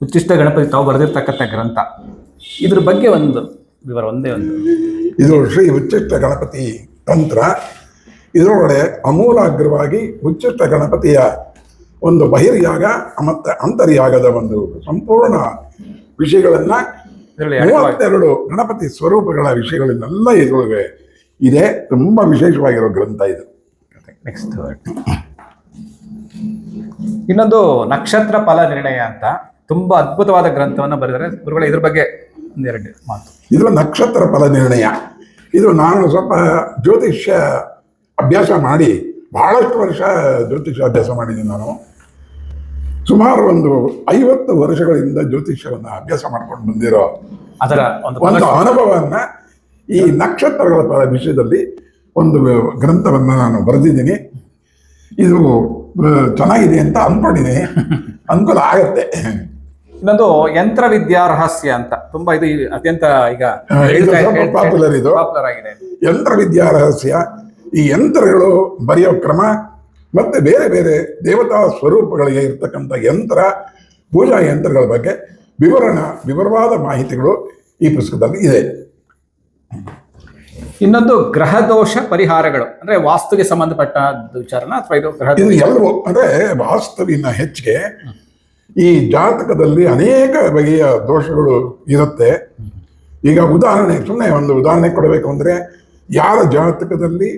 ಉಚ್ಚಿಷ್ಟ ಗಣಪತಿ ತಾವು ಬರೆದಿರ್ತಕ್ಕಂಥ ಗ್ರಂಥ, ಇದ್ರ ಬಗ್ಗೆ ಒಂದು ವಿವರ ಒಂದೇ ಒಂದು. ಇದು ಶ್ರೀ ಉಚ್ಚಿಷ್ಟ ಗಣಪತಿ ತಂತ್ರ. ಇದರೊಳಗಡೆ ಅಮೂಲಾಗ್ರವಾಗಿ ಉಚ್ಚಿಷ್ಟ ಗಣಪತಿಯ ಒಂದು ಬಹಿರ್ಯಾಗ ಮತ್ತು ಅಂತರ್ಯಾಗದ ಒಂದು ಸಂಪೂರ್ಣ ವಿಷಯಗಳನ್ನ 32 ಗಣಪತಿ ಸ್ವರೂಪಗಳ ವಿಷಯಗಳನ್ನೆಲ್ಲ ಇದರೊಳಗೆ ಇದೆ. ತುಂಬಾ ವಿಶೇಷವಾಗಿರೋ ಗ್ರಂಥ ಇದು. ನೆಕ್ಸ್ಟ್ ಇನ್ನೊಂದು ನಕ್ಷತ್ರ ಫಲ ನಿರ್ಣಯ ಅಂತ ತುಂಬಾ ಅದ್ಭುತವಾದ ಗ್ರಂಥವನ್ನು ಬರೆದರೆ ಗುರುಗಳೇ, ಇದ್ರ ಬಗ್ಗೆ ಒಂದೆರಡು ಮಾತು. ಇದರ ನಕ್ಷತ್ರ ಫಲ ನಿರ್ಣಯ ಇದು ನಾನು ಸ್ವಲ್ಪ ಜ್ಯೋತಿಷ್ಯ ಅಭ್ಯಾಸ ಮಾಡಿ ಬಹಳಷ್ಟು ವರ್ಷ ಜ್ಯೋತಿಷ್ಯ ಅಭ್ಯಾಸ ಮಾಡಿದ್ದೀನಿ. ನಾನು ಸುಮಾರು ಒಂದು 50 ವರ್ಷಗಳಿಂದ ಜ್ಯೋತಿಷ್ಯವನ್ನು ಅಭ್ಯಾಸ ಮಾಡ್ಕೊಂಡು ಬಂದಿರೋ ಅದರ ಒಂದು ಅನುಭವವನ್ನ ಈ ನಕ್ಷತ್ರಗಳ ವಿಷಯದಲ್ಲಿ ಒಂದು ಗ್ರಂಥವನ್ನು ನಾನು ಬರೆದಿದ್ದೀನಿ. ಇದು ಚೆನ್ನಾಗಿದೆ ಅಂತ ಅನ್ಕೊಂಡಿದ್ದೀನಿ, ಅನುಕೂಲ ಆಗತ್ತೆ. ಇನ್ನೊಂದು ಯಂತ್ರ ವಿದ್ಯಾ ರಹಸ್ಯ ಅಂತ ತುಂಬಾ ಇದು ಅತ್ಯಂತ ಈಗ ಪಾಪ್ಯುಲರ್ ಇದು. ಪಾಪ್ಯುಲರ್ ಆಗಿದೆ ಯಂತ್ರ ವಿದ್ಯಾ ರಹಸ್ಯ. ಈ ಯಂತ್ರಗಳು ಬರೆಯೋ ಕ್ರಮ ಮತ್ತೆ ಬೇರೆ ಬೇರೆ ದೇವತಾ ಸ್ವರೂಪಗಳಿಗೆ ಇರ್ತಕ್ಕಂಥ ಯಂತ್ರ, ಪೂಜಾ ಯಂತ್ರಗಳ ಬಗ್ಗೆ ವಿವರವಾದ ಮಾಹಿತಿಗಳು ಈ ಪುಸ್ತಕದಲ್ಲಿ ಇದೆ. ಇನ್ನೊಂದು ಗ್ರಹ ದೋಷ ಪರಿಹಾರಗಳು ಅಂದ್ರೆ ವಾಸ್ತುಗೆ ಸಂಬಂಧಪಟ್ಟ ವಿಚಾರನ ಅಥವಾ ಇದು ಗ್ರಹ ಇದು ಎಲ್ಲವೂ ಅಂದ್ರೆ ವಾಸ್ತುವಿನ ಹೆಚ್ಚಿಗೆ ಈ ಜಾತಕದಲ್ಲಿ ಅನೇಕ ಬಗೆಯ ದೋಷಗಳು ಇರುತ್ತೆ. ಈಗ ಸುಮ್ಮನೆ ಒಂದು ಉದಾಹರಣೆ ಕೊಡಬೇಕು ಅಂದ್ರೆ, ಯಾರ ಜಾತಕದಲ್ಲಿ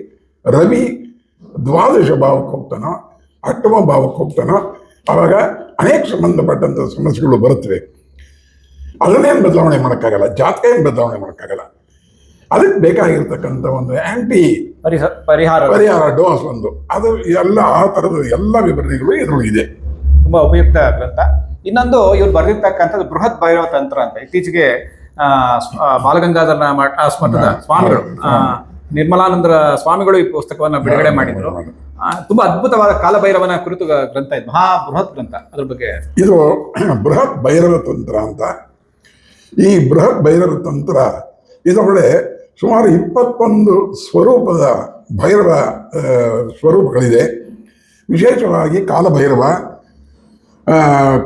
ರವಿ ದ್ವಾದಶ ಭಾವಕ್ಕೆ ಹೋಗ್ತಾನೋ, 8ಮ ಭಾವಕ್ಕೆ ಹೋಗ್ತಾನೋ, ಆವಾಗ ಅನೇಕ ಸಂಬಂಧಪಟ್ಟಂತ ಸಮಸ್ಯೆಗಳು ಬರುತ್ತವೆ. ಅದನ್ನೇನು ಬದಲಾವಣೆ ಮಾಡೋಕ್ಕಾಗಲ್ಲ, ಜಾತಕ ಏನು ಬದಲಾವಣೆ ಮಾಡೋಕ್ಕಾಗಲ್ಲ. ಅದಕ್ಕೆ ಬೇಕಾಗಿರ್ತಕ್ಕಂಥ ಒಂದು ಪರಿಹಾರ ಡೋಸ್ ಒಂದು, ಅದು ಎಲ್ಲ ಆ ಥರದ ಎಲ್ಲ ವಿವರಣೆಗಳು ಇದರೊಳಗಿದೆ. ತುಂಬಾ ಉಪಯುಕ್ತ ಗ್ರಂಥ. ಇನ್ನೊಂದು ಇವ್ರು ಬರೆದಿರ್ತಕ್ಕಂಥದ್ದು ಬೃಹತ್ ಭೈರವ ತಂತ್ರ ಅಂತ. ಇತ್ತೀಚೆಗೆ ಬಾಲಗಂಗಾಧರ ಮಠದ ಸ್ವಾಮಿಗಳು, ನಿರ್ಮಲಾನಂದರ ಸ್ವಾಮಿಗಳು ಈ ಪುಸ್ತಕವನ್ನ ಬಿಡುಗಡೆ ಮಾಡಿದ್ರು. ತುಂಬಾ ಅದ್ಭುತವಾದ ಕಾಲಭೈರವನ ಕುರಿತು ಗ್ರಂಥ ಇದು, ಮಹಾ ಬೃಹತ್ ಗ್ರಂಥ. ಅದ್ರ ಬಗ್ಗೆ ಇದು ಬೃಹತ್ ಭೈರವ ತಂತ್ರ ಅಂತ. ಈ ಬೃಹತ್ ಭೈರವ ತಂತ್ರ ಇದರೊಳಗೆ ಸುಮಾರು 21 ಸ್ವರೂಪದ ಭೈರವ ಸ್ವರೂಪಗಳಿದೆ. ವಿಶೇಷವಾಗಿ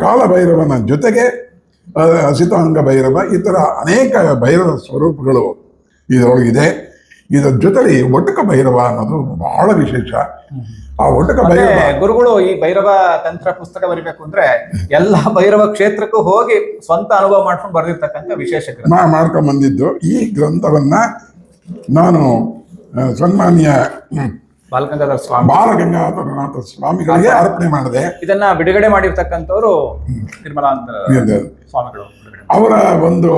ಕಾಲಭೈರವನ ಜೊತೆಗೆ ಅಸಿತಾಂಗ ಭೈರವ, ಈ ಥರ ಅನೇಕ ಭೈರವ ಸ್ವರೂಪಗಳು ಇದರೊಳಗಿದೆ. ಇದರ ಜೊತೆಲಿ ಒಟುಕ ಭೈರವ ಅನ್ನೋದು ಬಹಳ ವಿಶೇಷ. ಆ ಒಟುಕ ಭೈರವ ಗುರುಗಳು ಈ ಭೈರವ ತಂತ್ರ ಪುಸ್ತಕ ಬರೀಬೇಕು ಅಂದ್ರೆ ಎಲ್ಲ ಭೈರವ ಕ್ಷೇತ್ರಕ್ಕೂ ಹೋಗಿ ಸ್ವಂತ ಅನುಭವ ಮಾಡ್ಕೊಂಡು ಬರೆದಿರ್ತಕ್ಕಂಥ ವಿಶೇಷ ಮಾಡ್ಕೊಂಡ್ ಬಂದಿದ್ದು. ಈ ಗ್ರಂಥವನ್ನ ನಾನು ಸನ್ಮಾನ್ಯ ಬಾಲಗಂಗಾಧರನಾಥ ಸ್ವಾಮಿಗಳಿಗೆ ಅರ್ಪಣೆ ಮಾಡಿದೆ. ಇದನ್ನ ಬಿಡುಗಡೆ ಮಾಡಿರ್ತಕ್ಕಂಥವ್ರು ನಿರ್ಮಲಾನಂದ ಸ್ವಾಮಿಗಳು. ಅವರ ಒಂದು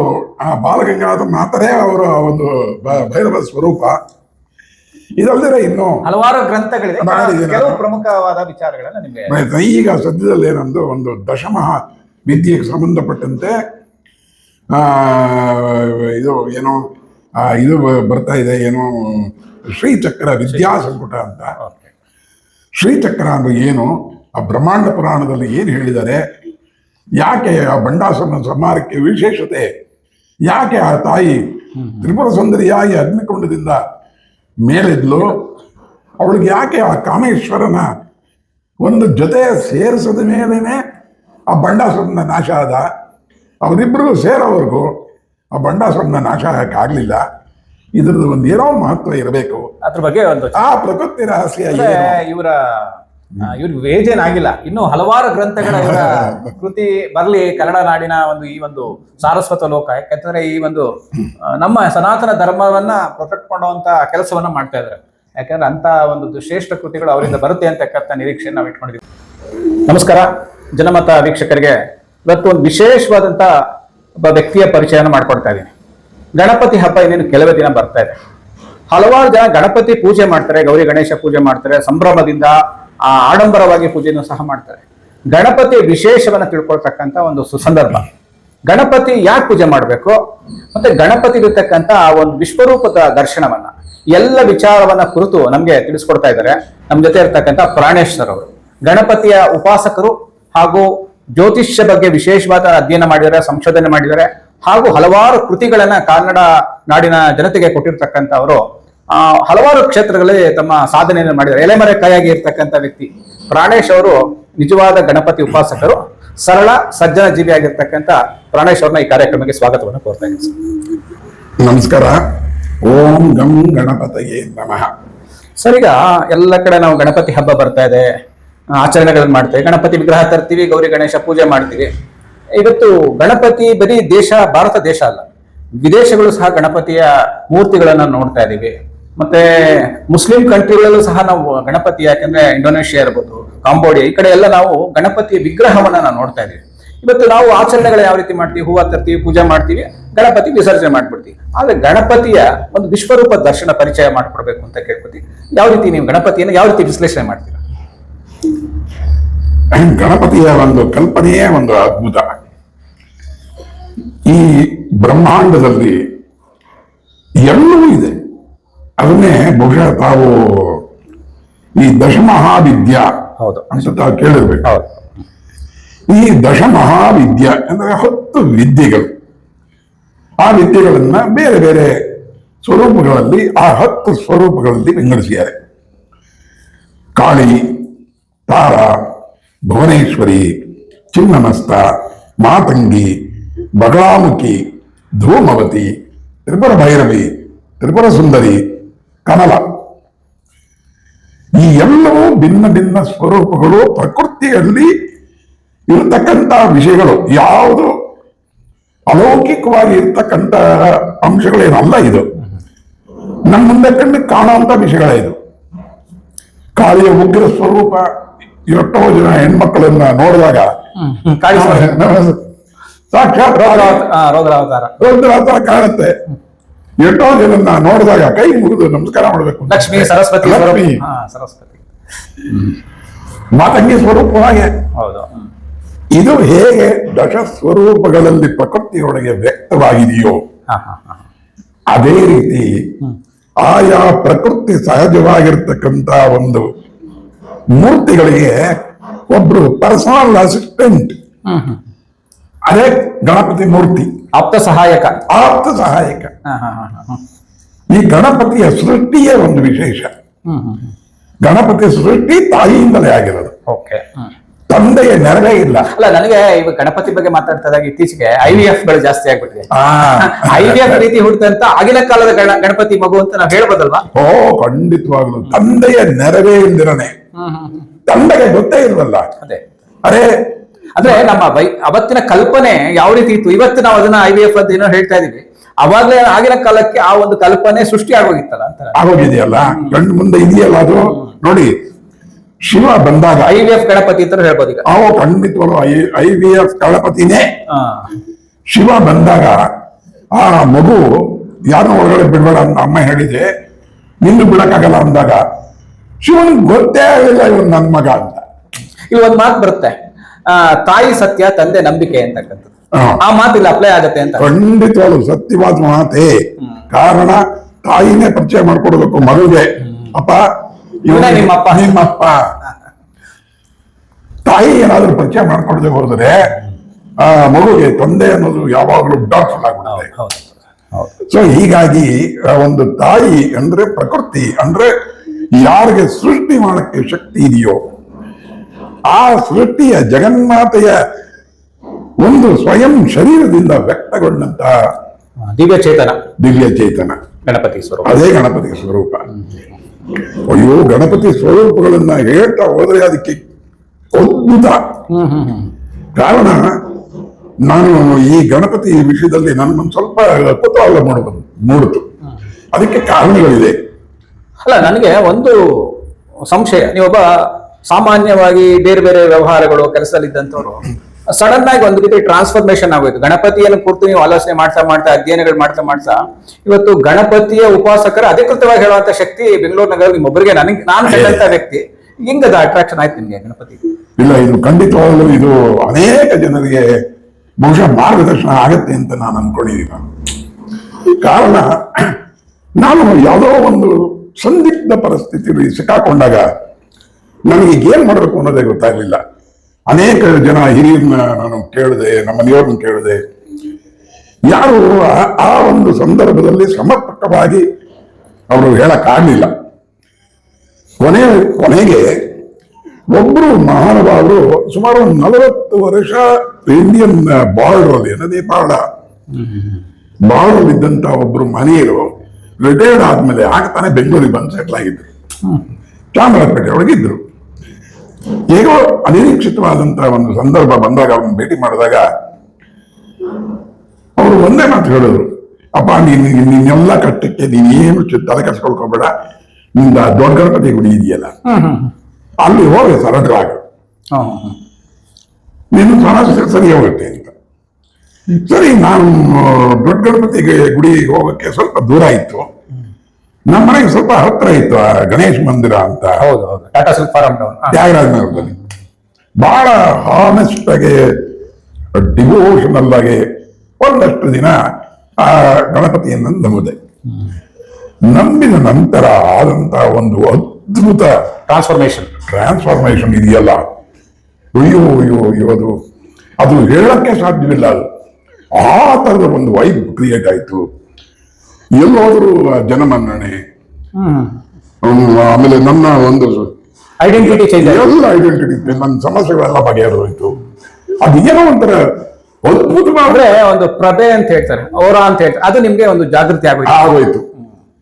ಬಾಲಗಂಗಾಧರನಾಥರೇ ಅವರ ಒಂದು ಭೈರವ ಸ್ವರೂಪ. ಇದಲ್ಲದೆ ಇನ್ನು ಹಲವಾರು ಗ್ರಂಥಗಳಿದೆ, ಕೆಲವು ಪ್ರಮುಖವಾದ ವಿಚಾರಗಳನ್ನ ನಿಮಗೆ ಈಗ ಸದ್ಯದಲ್ಲಿ ಏನೊಂದು ಒಂದು ದಶಮಃ ವಿದ್ಯೆಗೆ ಸಂಬಂಧಪಟ್ಟಂತೆ ಇದು ಏನೋ ಇದು ಬರ್ತಾ ಇದೆ, ಏನೋ ಶ್ರೀಚಕ್ರ ವಿದ್ಯಾ ಸಂಪುಟ ಅಂತ. ಶ್ರೀಚಕ್ರ ಅಂದ್ರೆ ಏನು, ಆ ಬ್ರಹ್ಮಾಂಡ ಪುರಾಣದಲ್ಲಿ ಏನು ಹೇಳಿದ್ದಾರೆ, ಯಾಕೆ ಆ ಬಂಡಾಸುರನ ಸಂಹಾರಕ್ಕೆ ವಿಶೇಷತೆ, ಯಾಕೆ ಆ ತಾಯಿ ತ್ರಿಪುರ ಸುಂದರಿಯಾಗಿ ಅಗ್ನಿಕುಂಡದಿಂದ ಮೇಲೆದ್ಲು, ಅವಳಿಗೆ ಯಾಕೆ ಆ ಕಾಮೇಶ್ವರನ ಒಂದು ಜೊತೆ ಸೇರಿಸದ ಮೇಲೇನೆ ಆ ಬಂಡಾಸುರನ ನಾಶ ಆದ, ಅವರಿಬ್ಬರು ಸೇರೋವರೆಗೂ ಆ ಬಂಡಾಸುರನ ನಾಶ ಆಗಲಿಲ್ಲ. ಇದ್ರದ್ದು ಒಂದು ಏನೋ ಮಹತ್ವ ಇರಬೇಕು. ಅದ್ರ ಬಗ್ಗೆ ಒಂದು ಆ ಪ್ರಕೃತಿ ರಹಸ್ಯ ಇವ್ರ ವೇಜೇನಾಗಿಲ್ಲ, ಇನ್ನು ಹಲವಾರು ಗ್ರಂಥಗಳ ಕೃತಿ ಬರಲಿ ಕನ್ನಡ ನಾಡಿನ ಈ ಒಂದು ಸಾರಸ್ವತ ಲೋಕ. ಯಾಕಂತಂದ್ರೆ ಈ ಒಂದು ನಮ್ಮ ಸನಾತನ ಧರ್ಮವನ್ನ ಪ್ರೊಟೆಕ್ಟ್ ಮಾಡುವಂತ ಕೆಲಸವನ್ನ ಮಾಡ್ತಾ ಇದ್ದಾರೆ. ಯಾಕಂದ್ರೆ ಅಂತ ಒಂದು ಶ್ರೇಷ್ಠ ಕೃತಿಗಳು ಅವರಿಂದ ಬರುತ್ತೆ ಅಂತಕ್ಕಂಥ ನಿರೀಕ್ಷೆಯನ್ನು ನಾವು ಇಟ್ಕೊಂಡಿದ್ದೀವಿ. ನಮಸ್ಕಾರ ಜನಮತ ವೀಕ್ಷಕರಿಗೆ, ಇವತ್ತು ಒಂದು ವಿಶೇಷವಾದಂತ ಒಬ್ಬ ವ್ಯಕ್ತಿಯ ಪರಿಚಯನ ಮಾಡ್ಕೊಡ್ತಾ ಇದ್ದೀನಿ. ಗಣಪತಿ ಹಬ್ಬ ಇನ್ನೇನು ಕೆಲವೇ ದಿನ ಬರ್ತಾ ಇದೆ. ಹಲವಾರು ಜನ ಗಣಪತಿ ಪೂಜೆ ಮಾಡ್ತಾರೆ, ಗೌರಿ ಗಣೇಶ ಪೂಜೆ ಮಾಡ್ತಾರೆ, ಸಂಭ್ರಮದಿಂದ ಆಡಂಬರವಾಗಿ ಪೂಜೆಯನ್ನು ಸಹ ಮಾಡ್ತಾರೆ. ಗಣಪತಿ ವಿಶೇಷವನ್ನ ತಿಳ್ಕೊಳ್ತಕ್ಕಂಥ ಒಂದು ಸುಸಂದರ್ಭ. ಗಣಪತಿ ಯಾಕೆ ಪೂಜೆ ಮಾಡಬೇಕು, ಮತ್ತೆ ಗಣಪತಿ ಇರತಕ್ಕಂಥ ಆ ಒಂದು ವಿಶ್ವರೂಪದ ದರ್ಶನವನ್ನ ಎಲ್ಲ ವಿಚಾರವನ್ನ ಕುರಿತು ನಮ್ಗೆ ತಿಳಿಸ್ಕೊಡ್ತಾ ಇದ್ದಾರೆ ನಮ್ಮ ಜೊತೆ ಇರ್ತಕ್ಕಂಥ ಪ್ರಾಣೇಶ್ವರ್ ಅವರು. ಗಣಪತಿಯ ಉಪಾಸಕರು ಹಾಗೂ ಜ್ಯೋತಿಷ್ಯ ಬಗ್ಗೆ ವಿಶೇಷವಾದ ಅಧ್ಯಯನ ಮಾಡಿದ್ದಾರೆ, ಸಂಶೋಧನೆ ಮಾಡಿದ್ದಾರೆ, ಹಾಗೂ ಹಲವಾರು ಕೃತಿಗಳನ್ನ ಕನ್ನಡ ನಾಡಿನ ಜನತೆಗೆ ಕೊಟ್ಟಿರ್ತಕ್ಕಂಥ ಅವರು ಹಲವಾರು ಕ್ಷೇತ್ರಗಳಲ್ಲಿ ತಮ್ಮ ಸಾಧನೆಯನ್ನು ಮಾಡಿದ್ದಾರೆ. ಎಲೆಮರೆ ಕೈಯಾಗಿ ಇರ್ತಕ್ಕಂಥ ವ್ಯಕ್ತಿ ಪ್ರಾಣೇಶ್ ಅವರು ನಿಜವಾದ ಗಣಪತಿ ಉಪಾಸಕರು. ಸರಳ ಸಜ್ಜನ ಜೀವಿಯಾಗಿರ್ತಕ್ಕಂಥ ಪ್ರಾಣೇಶ್ ಅವ್ರನ್ನ ಈ ಕಾರ್ಯಕ್ರಮಕ್ಕೆ ಸ್ವಾಗತವನ್ನು ಕೋರ್ತಾ ಇದ್ದೀನಿ. ನಮಸ್ಕಾರ. ಓಂ ಗಂ ಗಣಪತಯೇ ನಮಃ. ಸರ್, ಈಗ ಎಲ್ಲ ಕಡೆ ನಾವು ಗಣಪತಿ ಹಬ್ಬ ಬರ್ತಾ ಇದೆ, ಆಚರಣೆಗಳನ್ನು ಮಾಡ್ತೇವೆ, ಗಣಪತಿ ವಿಗ್ರಹ ತರ್ತೀವಿ, ಗೌರಿ ಗಣೇಶ ಪೂಜೆ ಮಾಡ್ತೀವಿ. ಇವತ್ತು ಗಣಪತಿ ಬರೀ ಭಾರತ ದೇಶ ಅಲ್ಲ, ವಿದೇಶಗಳು ಸಹ ಗಣಪತಿಯ ಮೂರ್ತಿಗಳನ್ನ ನೋಡ್ತಾ ಇದೀವಿ. ಮತ್ತೆ ಮುಸ್ಲಿಂ ಕಂಟ್ರಿಗಳಲ್ಲೂ ಸಹ ನಾವು ಗಣಪತಿ, ಯಾಕಂದ್ರೆ ಇಂಡೋನೇಷಿಯಾ ಇರ್ಬೋದು, ಕಾಂಬೋಡಿಯಾ, ಈ ಕಡೆ ಎಲ್ಲ ನಾವು ಗಣಪತಿಯ ವಿಗ್ರಹವನ್ನ ನಾವು ನೋಡ್ತಾ ಇದೀವಿ. ಇವತ್ತು ನಾವು ಆಚರಣೆಗಳು ಯಾವ ರೀತಿ ಮಾಡ್ತೀವಿ, ಹೂವು ತರ್ತೀವಿ, ಪೂಜೆ ಮಾಡ್ತೀವಿ, ಗಣಪತಿ ವಿಸರ್ಜನೆ ಮಾಡ್ಬಿಡ್ತೀವಿ. ಆದ್ರೆ ಗಣಪತಿಯ ಒಂದು ವಿಶ್ವರೂಪ ದರ್ಶನ ಪರಿಚಯ ಮಾಡ್ಕೊಡ್ಬೇಕು ಅಂತ ಕೇಳ್ಕೊತೀವಿ. ಯಾವ ರೀತಿ ನೀವು ಗಣಪತಿಯನ್ನು ಯಾವ ರೀತಿ ವಿಶ್ಲೇಷಣೆ ಮಾಡ್ತೀರಾ? ಗಣಪತಿಯ ಒಂದು ಕಲ್ಪನೆಯೇ ಒಂದು ಅದ್ಭುತ. ಈ ಬ್ರಹ್ಮಾಂಡದಲ್ಲಿ ಎಲ್ಲವೂ ಇದೆ. ಅದನ್ನೇ ಬಹುಶಃ ತಾವು ಈ ದಶಮಹಾವಿದ್ಯಾ ಹೌದು ಅಂತ ತಾವು ಕೇಳಿರ್ಬೇಕು. ಹೌದು. ಈ ದಶಮಹಾವಿದ್ಯಾ ಅಂದ್ರೆ 10 ವಿದ್ಯೆಗಳು. ಆ ವಿದ್ಯೆಗಳನ್ನ ಬೇರೆ ಬೇರೆ ಸ್ವರೂಪಗಳಲ್ಲಿ, ಆ 10 ಸ್ವರೂಪಗಳಲ್ಲಿ ವಿಂಗಡಿಸಿದ್ದಾರೆ. ಕಾಳಿ, ತಾರ, ಭುವನೇಶ್ವರಿ, ಚಿನ್ನಮಸ್ತ, ಮಾತಂಗಿ, ಬಗಲಾಮುಖಿ, ಧೂಮವತಿ, ತ್ರಿಪುರ ಭೈರವಿ, ತ್ರಿಪುರ ಸುಂದರಿ, ಕಮಲ. ಈ ಎಲ್ಲವೂ ಭಿನ್ನ ಭಿನ್ನ ಸ್ವರೂಪಗಳು. ಪ್ರಕೃತಿಯಲ್ಲಿ ಇರತಕ್ಕಂಥ ವಿಷಯಗಳು, ಯಾವುದು ಅಲೌಕಿಕವಾಗಿ ಇರ್ತಕ್ಕಂಥ ಅಂಶಗಳೇನಲ್ಲ. ಇದು ನಮ್ಮ ಮುಂದೆ ಕಣ್ಣು ಕಾಣುವಂತ ವಿಷಯಗಳೇ. ಇದು ಕಾಳಿಯ ಉಗ್ರ ಸ್ವರೂಪ. ಎಷ್ಟೋ ಜನ ಹೆಣ್ಮಕ್ಕಳನ್ನ ನೋಡಿದಾಗ ಸಾಕ್ಷಾತ್ ರೌದ್ರಾವತಾರ ಕಾಣುತ್ತೆ. ಎಷ್ಟೋ ಜನನ್ನ ನೋಡಿದಾಗ ಕೈ ಮುಗಿದು ನಮಸ್ಕಾರ ಮಾಡಬೇಕು. ಲಕ್ಷ್ಮಿ, ಸರಸ್ವತಿ, ಸರಸ್ವತಿ, ಮಾತಂಗಿ ಸ್ವರೂಪವಾಗಿ. ಹೌದು. ಇದು ಹೇಗೆ ದಶ ಸ್ವರೂಪಗಳಲ್ಲಿ ಪ್ರಕೃತಿಯೊಳಗೆ ವ್ಯಕ್ತವಾಗಿದೆಯೋ ಅದೇ ರೀತಿ ಆಯಾ ಪ್ರಕೃತಿ ಸಹಜವಾಗಿರ್ತಕ್ಕಂಥ ಒಂದು ಮೂರ್ತಿಗಳಿಗೆ ಒಬ್ರು ಪರ್ಸನಲ್ ಅಸಿಸ್ಟೆಂಟ್, ಅದೇ ಗಣಪತಿ ಮೂರ್ತಿ. ಆಪ್ತ ಸಹಾಯಕ. ಈ ಗಣಪತಿಯ ಸೃಷ್ಟಿಯೇ ಒಂದು ವಿಶೇಷ. ಗಣಪತಿ ಸೃಷ್ಟಿ ತಾಯಿಯಿಂದಲೇ ಆಗಿರೋದು. ತಂದೆಯ ನೆರವೇ ಇಲ್ಲ. ಅಲ್ಲ, ನನಗೆ ಇವಾಗ ಗಣಪತಿ ಬಗ್ಗೆ ಮಾತಾಡ್ತಿದಾಗ ಇತ್ತೀಚೆಗೆ IVF ಗಳು ಜಾಸ್ತಿ ಆಗ್ಬಿಟ್ಟಿದೆ. IVF ರೀತಿ ಹುಟ್ಟಂತ ಆಗಿನ ಕಾಲದ ಗಣಪತಿ ಮಗು ಅಂತ ನಾವು ಹೇಳ್ಬೋದಲ್ವಾ? ಓ, ಖಂಡಿತವಾಗ್ಲು. ತಂದೆಯ ನೆರವೇ ಇಲ್ದಿರನೆ ತಂದೆಗೆ ಗೊತ್ತೇ ಇಲ್ವಲ್ಲ. ಅರೆ ಅಂದ್ರೆ ನಮ್ಮ ಅವತ್ತಿನ ಕಲ್ಪನೆ ಯಾವ ರೀತಿ ಇತ್ತು, ಇವತ್ತು ನಾವು ಅದನ್ನ IVF ಅಂತ ಏನೋ ಹೇಳ್ತಾ ಇದೀವಿ. ಅವಾಗ್ಲೇ ಆಗಿನ ಕಾಲಕ್ಕೆ ಆ ಒಂದು ಕಲ್ಪನೆ ಸೃಷ್ಟಿ ಆಗೋಗಿತ್ತಲ್ಲ ಅಂತ ಆಗೋಗಿದೆಯಲ್ಲ, ಕಣ್ಣು ಮುಂದೆ ಇದೆಯಲ್ಲ. ಅದು ನೋಡಿ, ಶಿವ ಬಂದಾಗ IVF ಗಣಪತಿ ಅಂತ ಹೇಳ್ಬೋದು. ಈಗ ಖಂಡಿತವಾಗ್ಲು IVF ಗಣಪತಿನೇ. ಶಿವ ಬಂದಾಗ ಆ ಮಗು ಯಾರನ್ನ ಒಳಗಡೆ ಬಿಡ್ಬೇಡ ಅಂತ ಅಮ್ಮ ಹೇಳಿದೆ, ನಿಂದು ಬಿಡಕ್ಕಾಗಲ್ಲ ಅಂದಾಗ ಶಿವನಿಗೆ ಗೊತ್ತೇ ಆಗಿಲ್ಲ ಇವನು ನನ್ನ ಮಗ ಅಂತ. ಇಲ್ಲಿ ಒಂದ್ ಮಾತು ಬರುತ್ತೆ, ತಾಯಿ ಸತ್ಯ, ತಂದೆ ನಂಬಿಕೆ ಅಂತಕ್ಕಂಥದ್ದು. ಆ ಮಾತಿಲ್ಲ ಅಪ್ಲೈ ಆಗತ್ತೆ ಅಂತ. ಖಂಡಿತವಾಗ್ಲು ಸತ್ಯವಾದ ಮಾತೇ. ಕಾರಣ ತಾಯಿನೇ ಪರಿಚಯ ಮಾಡ್ಕೊಡ್ಬೇಕು ಮಗುಗೆ. ಅಪ್ಪ, ಇವನೇ ನಿಮ್ಮಪ್ಪ. ತಾಯಿ ಏನಾದ್ರೂ ಪರಿಚಯ ಮಾಡ್ಕೊಡದೆ ಹೋದ್ರೆ ಆ ಮಗುಗೆ ತಂದೆ ಅನ್ನೋದು ಯಾವಾಗಲೂ ಡಾಟ್ಫುಲ್ ಆಗ್ಬಿಡುತ್ತೆ. ಸೊ ಹೀಗಾಗಿ ಒಂದು ತಾಯಿ ಅಂದ್ರೆ ಪ್ರಕೃತಿ, ಅಂದ್ರೆ ಯಾರಿಗೆ ಸೃಷ್ಟಿ ಮಾಡಕ್ಕೆ ಶಕ್ತಿ ಇದೆಯೋ ಆ ಸೃಷ್ಟಿಯ ಜಗನ್ಮಾತೆಯ ಒಂದು ಸ್ವಯಂ ಶರೀರದಿಂದ ವ್ಯಕ್ತಗೊಂಡಂತ ದಿವ್ಯ ಚೇತನ ಗಣಪತಿ ಸ್ವರೂಪ. ಅದೇ ಗಣಪತಿ ಸ್ವರೂಪ. ಅಯ್ಯೋ, ಗಣಪತಿ ಸ್ವರೂಪಗಳನ್ನ ಹೇಳ್ತಾ ಹೋದ್ರೆ ಅದಕ್ಕೆ ಅದ್ಭುತ. ಕಾರಣ ನಾನು ಈ ಗಣಪತಿ ವಿಷಯದಲ್ಲಿ ನನ್ಗೊಂದು ಸ್ವಲ್ಪ ಕುತೂಹಲ ಮೂಡಿತು. ಅದಕ್ಕೆ ಕಾರಣಗಳಿದೆ. ಅಲ್ಲ, ನನಗೆ ಒಂದು ಸಂಶಯ. ನೀವೊಬ್ಬ ಸಾಮಾನ್ಯವಾಗಿ ಬೇರೆ ಬೇರೆ ವ್ಯವಹಾರಗಳು ಕೆಲಸದಲ್ಲಿದ್ದಂಥವ್ರು ಸಡನ್ ಆಗಿ ಒಂದು ರೀತಿ ಟ್ರಾನ್ಸ್ಫಾರ್ಮೇಶನ್ ಆಗೋಯ್ತು. ಗಣಪತಿಯನ್ನು ಕುರಿತು ನೀವು ಆಲೋಚನೆ ಮಾಡ್ತಾ ಅಧ್ಯಯನಗಳು ಮಾಡ್ತಾ ಇವತ್ತು ಗಣಪತಿಯ ಉಪಾಸಕರ ಅಧಿಕೃತವಾಗಿ ಹೇಳುವಂತ ಶಕ್ತಿ ಬೆಂಗಳೂರು ನಗರ ನಿಮ್ಮೊಬ್ಬರಿಗೆ ನಾನು ಕಂಡಂತ ವ್ಯಕ್ತಿ. ಹಿಂಗದ ಅಟ್ರಾಕ್ಷನ್ ಆಯ್ತು ನಿಮ್ಗೆ ಗಣಪತಿ? ಇಲ್ಲ, ಇದು ಖಂಡಿತವಾಗಲೂ ಇದು ಅನೇಕ ಜನರಿಗೆ ಬಹುಶಃ ಮಾರ್ಗದರ್ಶನ ಆಗತ್ತೆ ಅಂತ ನಾನು ಅನ್ಕೊಂಡಿದ್ದೀನಿ. ಕಾರಣ ನಾನು ಯಾವುದೋ ಒಂದು ಸಂದಿಗ್ಧ ಪರಿಸ್ಥಿತಿಯಲ್ಲಿ ಸಿಕ್ಕಾಕೊಂಡಾಗ ನನಗೆ ಏನ್ ಮಾಡಬೇಕು ಅನ್ನೋದೇ ಗೊತ್ತಾಗ್ಲಿಲ್ಲ. ಅನೇಕ ಜನ ಹಿರಿಯರನ್ನ ನಾನು ಕೇಳಿದೆ, ನಮ್ಮ ಮನೆಯವ್ರನ್ನ ಕೇಳಿದೆ. ಯಾರು ಆ ಒಂದು ಸಂದರ್ಭದಲ್ಲಿ ಸಮರ್ಪಕವಾಗಿ ಅವರು ಹೇಳಕ್ಕಾಗ್ಲಿಲ್ಲ. ಕೊನೆಗೆ ಒಬ್ರು ಮಹಾನುಭಾವರು ಸುಮಾರು ಒಂದು 40 ವರ್ಷ ಇಂಡಿಯನ್ ಬಾರ್ಡರ್ ಅಲ್ಲಿ ನೇಪಾಳ ಬಾರ್ಡರ್ ಇದ್ದಂತ ಒಬ್ರು ಮನೆಯರು ರಿಟೈರ್ಡ್ ಆದ್ಮೇಲೆ ಆಗ್ತಾನೆ ಬೆಂಗಳೂರಿಗೆ ಬಂದು ಸೆಟ್ಲ್ ಆಗಿದ್ರು. ಚಾಮರಾಜಪೇಟೆ ಒಳಗಿದ್ರು. ಹೇಗೋ ಅನಿರೀಕ್ಷಿತವಾದಂತಹ ಒಂದು ಸಂದರ್ಭ ಬಂದಾಗ ಅವ್ರನ್ನ ಭೇಟಿ ಮಾಡಿದಾಗ ಅವರು ಒಂದೇ ಮಾತು ಹೇಳಿದ್ರು, ಅಪ್ಪ ನೀನೆಲ್ಲ ಕಟ್ಟಕ್ಕೆ ನೀನೇನು ತಲೆ ಕೆಡ್ಸ್ಕೊಳ್ಕೋಬೇಡ, ನಿಂದ ದೊಡ್ಡ ಗಣಪತಿ ಗುಡಿ ಇದೆಯಲ್ಲ ಅಲ್ಲಿ ಹೋಗಿ ಸರಳರಾಗ, ನೀನು ಸಮಸ್ಯೆ ಸರಿ ಹೋಗುತ್ತೆ ಅಂತ. ಸರಿ, ನಾನು ದೊಡ್ಡ ಗಣಪತಿ ಗುಡಿಗೆ ಹೋಗಕ್ಕೆ ಸ್ವಲ್ಪ ದೂರ ಇತ್ತು, ನಮ್ಮ ಮನೆಗೆ ಸ್ವಲ್ಪ ಹತ್ರ ಇತ್ತು ಆ ಗಣೇಶ್ ಮಂದಿರ ಅಂತ. ಹೌದು ಟಾಟಾ ಸಿಲ್ಕ್ ಫಾರಂ ತ್ಯಾಗರಾಜ ನಗರದಲ್ಲಿ. ಬಹಳ ಹಾನೆಸ್ಟ್ ಆಗಿ ಡಿವೋಷನಲ್ ಆಗಿ ಒಂದಷ್ಟು ದಿನ ಆ ಗಣಪತಿಯನ್ನು ನಂಬಿದೆ. ನಂಬಿದ ನಂತರ ಆದಂತ ಒಂದು ಅದ್ಭುತ ಟ್ರಾನ್ಸ್ಫಾರ್ಮೇಶನ್ ಇದೆಯಲ್ಲ, ಅಯ್ಯೋ ಅಯ್ಯೋ ಅಯ್ಯೋ, ಅದು ಹೇಳಕ್ಕೆ ಸಾಧ್ಯವಿಲ್ಲ. ಅದು ಆ ತರದ ಒಂದು ವೈಬ್ ಕ್ರಿಯೇಟ್ ಆಯ್ತು. ಎಲ್ಲೋದ್ರು ಜನಮನ್ನಣೆ, ಆಮೇಲೆ ನನ್ನ ಒಂದು ಐಡೆಂಟಿಟಿ ಚೇಂಜ್, ಎಲ್ಲ ಐಡೆಂಟಿಟಿ, ನನ್ನ ಸಮಸ್ಯೆಗಳೆಲ್ಲ ಬಗೆಹರಿದೋಯ್ತು. ಅದು ಏನೋ ಒಂಥರ ಅದ್ಭುತವಾದ್ರೆ ಒಂದು ಪ್ರಭೆ ಅಂತ ಹೇಳ್ತಾರೆ, ಔರಾ ಅಂತ ಹೇಳ್ತಾರೆ, ಅದು ನಿಮ್ಗೆ ಒಂದು ಜಾಗೃತಿ ಆಗೋಯ್ತು.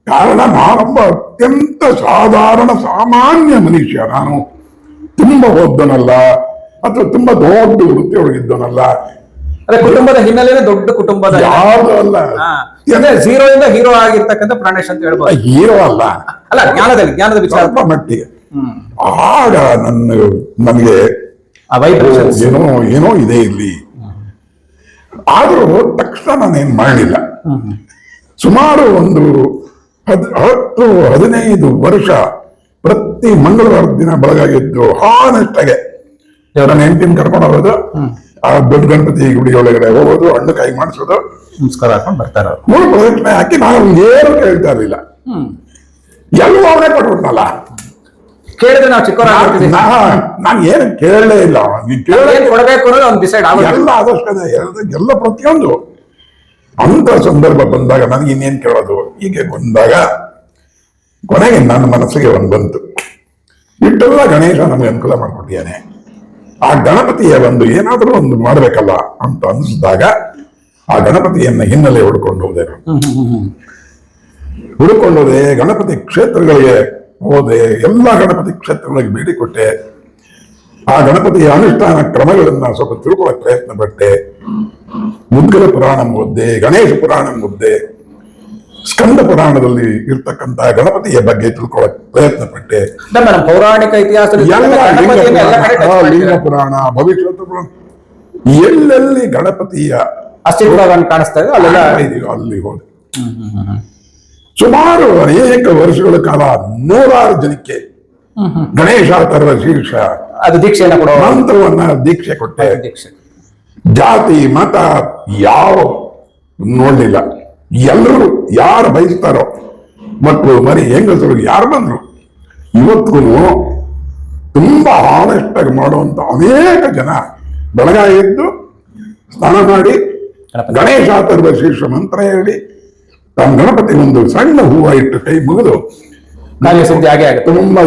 ಕಾರಣ ನಾನೊಬ್ಬ ಅತ್ಯಂತ ಸಾಧಾರಣ ಸಾಮಾನ್ಯ ಮನುಷ್ಯ. ನಾನು ತುಂಬಾ ಓದ್ದನಲ್ಲ ಅಥವಾ ತುಂಬಾ ದೊಡ್ಡ ವೃತ್ತಿ ಒಳಗಿದ್ದನಲ್ಲ. ಅದೇ ಕುಟುಂಬದ ಹಿನ್ನೆಲೆ ದೊಡ್ಡ ಕುಟುಂಬದ ಯಾರು ಅಲ್ಲ, ಝೀರೋ ಇಂದ ಹೀರೋ ಆಗಿರ್ತಕ್ಕಂಥ ಪ್ರಾಣೇಶ್ ಅಂತ ಹೇಳ್ಬೋದು. ಹೀರೋ ಅಲ್ಲ, ಜ್ಞಾನದ ವಿಚಾರ ಮಟ್ಟಿಗೆ. ಆಗ ನನಗೆ ಏನೋ ಇದೆ ಇಲ್ಲಿ. ಆದ್ರೂ ತಕ್ಷಣ ನಾನೇನ್ ಮಾಡಲಿಲ್ಲ. ಸುಮಾರು ಒಂದು 10-15 ವರ್ಷ ಪ್ರತಿ ಮಂಗಳವಾರದ ದಿನ ಬೆಳಗಾಗಿದ್ದು ಹಾನೆಸ್ಟ್ ಆಗಿ ನನ್ನ ಹೆಂಡತಿನ ಕರ್ಕೊಂಡು ಹೋಗೋದು, ಆ ದೊಡ್ಡ ಗಣಪತಿ ಗುಡಿ ಒಳಗಡೆ ಹೋಗೋದು, ಹಣ್ಣು ಕಾಯಿ ಮಾಡಿಸೋದು, ನಮಸ್ಕಾರ ಹಾಕೊಂಡು ಬರ್ತಾರ. ಮೂರು ಪ್ರದಕ್ಷಿಣೆ ಹಾಕಿ ನಾನು ಏನು ಕೇಳ್ತಾ ಇರಲಿಲ್ಲ. ಎಲ್ಲೂ ಅವನೇ ಕೊಟ್ಬಿಟ್ನಲ್ಲ. ಕೇಳಿದ್ರೆ ನಾವು ಚಿಕ್ಕವರ ನಾನು ಏನು ಕೇಳಲೇ ಇಲ್ಲ. ಕೊಡಬೇಕು ಅನ್ನೋದು ಒಂದು ಡಿಸೈಡ್ ಎಲ್ಲ ಆದಷ್ಟು ಎಲ್ಲ ಪ್ರತಿಯೊಂದು ಅಂತ ಸಂದರ್ಭ ಬಂದಾಗ ನನಗೆ ಇನ್ನೇನು ಕೇಳೋದು. ಹೀಗೆ ಬಂದಾಗ ಕೊನೆಗೆ ನನ್ನ ಮನಸ್ಸಿಗೆ ಒಂದು ಬಂತು, ಇಷ್ಟೆಲ್ಲ ಗಣೇಶ ನಮಗೆ ಅನುಕೂಲ ಮಾಡಿಕೊಟ್ಟಿದ್ದಾನೆ, ಆ ಗಣಪತಿಯ ಒಂದು ಏನಾದರೂ ಒಂದು ಮಾಡಬೇಕಲ್ಲ ಅಂತ ಅನಿಸಿದಾಗ ಆ ಗಣಪತಿಯನ್ನ ಹಿನ್ನೆಲೆ ಹುಡ್ಕೊಂಡು ಹೋದೆ. ಗಣಪತಿ ಕ್ಷೇತ್ರಗಳಿಗೆ ಹೋದೆ, ಎಲ್ಲ ಗಣಪತಿ ಕ್ಷೇತ್ರಗಳಿಗೆ ಭೇಟಿ ಕೊಟ್ಟೆ. ಆ ಗಣಪತಿಯ ಅನುಷ್ಠಾನ ಕ್ರಮಗಳನ್ನ ಸ್ವಲ್ಪ ತಿಳ್ಕೊಳ್ಳೋಕೆ ಪ್ರಯತ್ನ ಪಟ್ಟೆ. ಮುದ್ಗಲ ಪುರಾಣ ಓದ್ದೆ, ಗಣೇಶ ಪುರಾಣ ಓದ್ದೆ, ಸ್ಕಂದ ಪುರಾಣದಲ್ಲಿ ಇರ್ತಕ್ಕಂಥ ಗಣಪತಿಯ ಬಗ್ಗೆ ತಿಳ್ಕೊಳ್ಳೋಕೆ ಪ್ರಯತ್ನ ಪಟ್ಟೆ. ಪೌರಾಣಿಕ ಇತಿಹಾಸ, ಲಿಂಗ ಪುರಾಣ, ಭವಿಷ್ಯತ್ ಪುರಾಣ, ಎಲ್ಲೆಲ್ಲಿ ಗಣಪತಿಯ ಅಸ್ತಿತ್ವವನ್ನು ಕಾಣಿಸ್ತಾ ಇದೆ ಅಲ್ಲಿ ಹೋದೆ. ಸುಮಾರು ಅನೇಕ ವರ್ಷಗಳ ಕಾಲ 100 ಜನಕ್ಕೆ ಗಣೇಶಾವತಾರದ ಶೀರ್ಷ ಅದು ದೀಕ್ಷೆಯನ್ನು ಕೊಡುವ ಮಂತ್ರವನ್ನ ದೀಕ್ಷೆ ಕೊಟ್ಟೆ. ಜಾತಿ ಮತ ಯಾವ ನೋಡ್ಲಿಲ್ಲ, ಎಲ್ಲರೂ ಯಾರು ಬಯಸ್ತಾರೋ, ಮಕ್ಕಳು ಮರಿ ಹೆಂಗಸರು ಯಾರು ಬಂದ್ರು, ಇವತ್ತಿಗೂ ತುಂಬಾ ಹಾನೆಸ್ಟ್ ಆಗಿ ಮಾಡುವಂತ ಅನೇಕ ಜನ ಬೆಳಗಾವಿ ಎದ್ದು ಸ್ನಾನ ಮಾಡಿ ಗಣೇಶಾವತಾರದ ಶೀರ್ಷ ಮಂತ್ರ ಹೇಳಿ ತಮ್ಮ ಗಣಪತಿ ಒಂದು ಸಣ್ಣ ಹೂವ ಇಟ್ಟು ಕೈ ಮುಗಿದು ತುಂಬಾ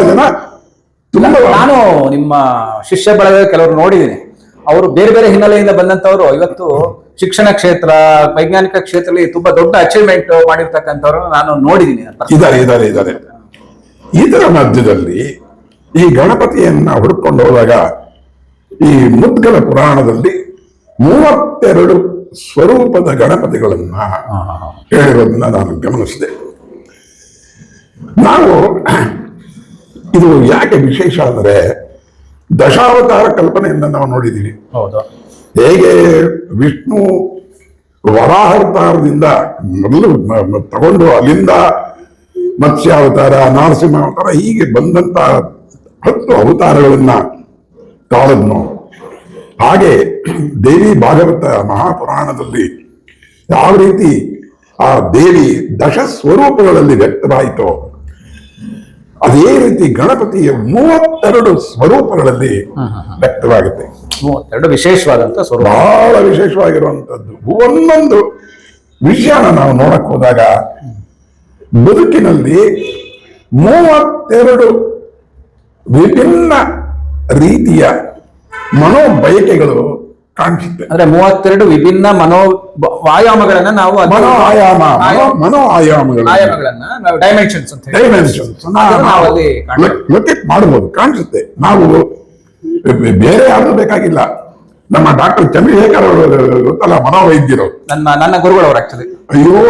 ಜನ. ನಾನು ನಿಮ್ಮ ಶಿಷ್ಯ ಬಳಗ ಕೆಲವರು ನೋಡಿದ್ದೀನಿ, ಅವರು ಬೇರೆ ಬೇರೆ ಹಿನ್ನೆಲೆಯಿಂದ ಬಂದಂತವ್ರು ಇವತ್ತು ಶಿಕ್ಷಣ ಕ್ಷೇತ್ರ, ವೈಜ್ಞಾನಿಕ ಕ್ಷೇತ್ರದಲ್ಲಿ ತುಂಬಾ ದೊಡ್ಡ ಅಚೀವ್ಮೆಂಟ್ ಮಾಡಿರ್ತಕ್ಕಂಥವ್ರು ನಾನು ನೋಡಿದ್ದೀನಿ. ಇದ್ದಾರೆ. ಇದರ ಮಧ್ಯದಲ್ಲಿ ಈ ಗಣಪತಿಯನ್ನ ಹುಡ್ಕೊಂಡು ಹೋದಾಗ ಈ ಮುದ್ಗಲ ಪುರಾಣದಲ್ಲಿ 32 ಸ್ವರೂಪದ ಗಣಪತಿಗಳನ್ನ ಹೇಳಿರೋದನ್ನ ನಾನು ಗಮನಿಸಿದೆ. ನಾವು ಇದು ಯಾಕೆ ವಿಶೇಷ ಅಂದ್ರೆ ದಶಾವತಾರ ಕಲ್ಪನೆಯಿಂದ ನಾವು ನೋಡಿದ್ದೀವಿ. ಹೇಗೆ ವಿಷ್ಣು ವರಾಹಾವತಾರದಿಂದ ಮೊದಲು ತಗೊಂಡು ಅಲ್ಲಿಂದ ಮತ್ಸ್ಯಾವತಾರ, ನರಸಿಂಹಾವತಾರ ಹೀಗೆ ಬಂದಂತ 10 ಅವತಾರಗಳನ್ನ ತಾಳದ್ನು. ಹಾಗೆ ದೇವಿ ಭಾಗವತ ಮಹಾಪುರಾಣದಲ್ಲಿ ಯಾವ ರೀತಿ ಆ ದೇವಿ ದಶ ಸ್ವರೂಪಗಳಲ್ಲಿ ವ್ಯಕ್ತವಾಯಿತೋ ಅದೇ ರೀತಿ ಗಣಪತಿಯ 32 ಸ್ವರೂಪಗಳಲ್ಲಿ ವ್ಯಕ್ತವಾಗುತ್ತೆ. 32 ವಿಶೇಷವಾದಂತ ಸ್ವರೂಪ, ಬಹಳ ವಿಶೇಷವಾಗಿರುವಂತದ್ದು. ಒಂದೊಂದು ವಿಷಯನ ನಾವು ನೋಡಕ್ ಹೋದಾಗ ಬದುಕಿನಲ್ಲಿ 32 ವಿಭಿನ್ನ ರೀತಿಯ ಮನೋಬಯಕೆಗಳು ಕಾಣಿಸುತ್ತೆ. ಅಂದ್ರೆ 32 ವಿಭಿನ್ನ ಆಯಾಮಗಳನ್ನ ನಾವು ಮನೋ ಆಯಾಮ ಮನೋ ಆಯಾಮಗಳು ಆಯಾಮಗಳನ್ನ ನಾವು ಡೈಮೆನ್ಷನ್ಸ್ ಅಂತ ಹೇಳಿ ಡೈಮೆನ್ಷನ್ಸ್ ನಾವು ಅಲ್ಲಿ ಲೊಕೇಟ್ ಮಾಡಬಹುದು, ಕಾಣಿಸುತ್ತೆ. ನಾವು ಬೇರೆ ಯಾರು ಬೇಕಾಗಿಲ್ಲ. ನಮ್ಮ ಡಾಕ್ಟರ್ ಚಂದ್ರಶೇಖರ್ ಅವರು ಗೊತ್ತಲ್ಲ, ಮನೋವೈದ್ಯರು, ನನ್ನ ಗುರುಗಳವರು ಆಕ್ಚುಲಿ. ಅಯ್ಯೋ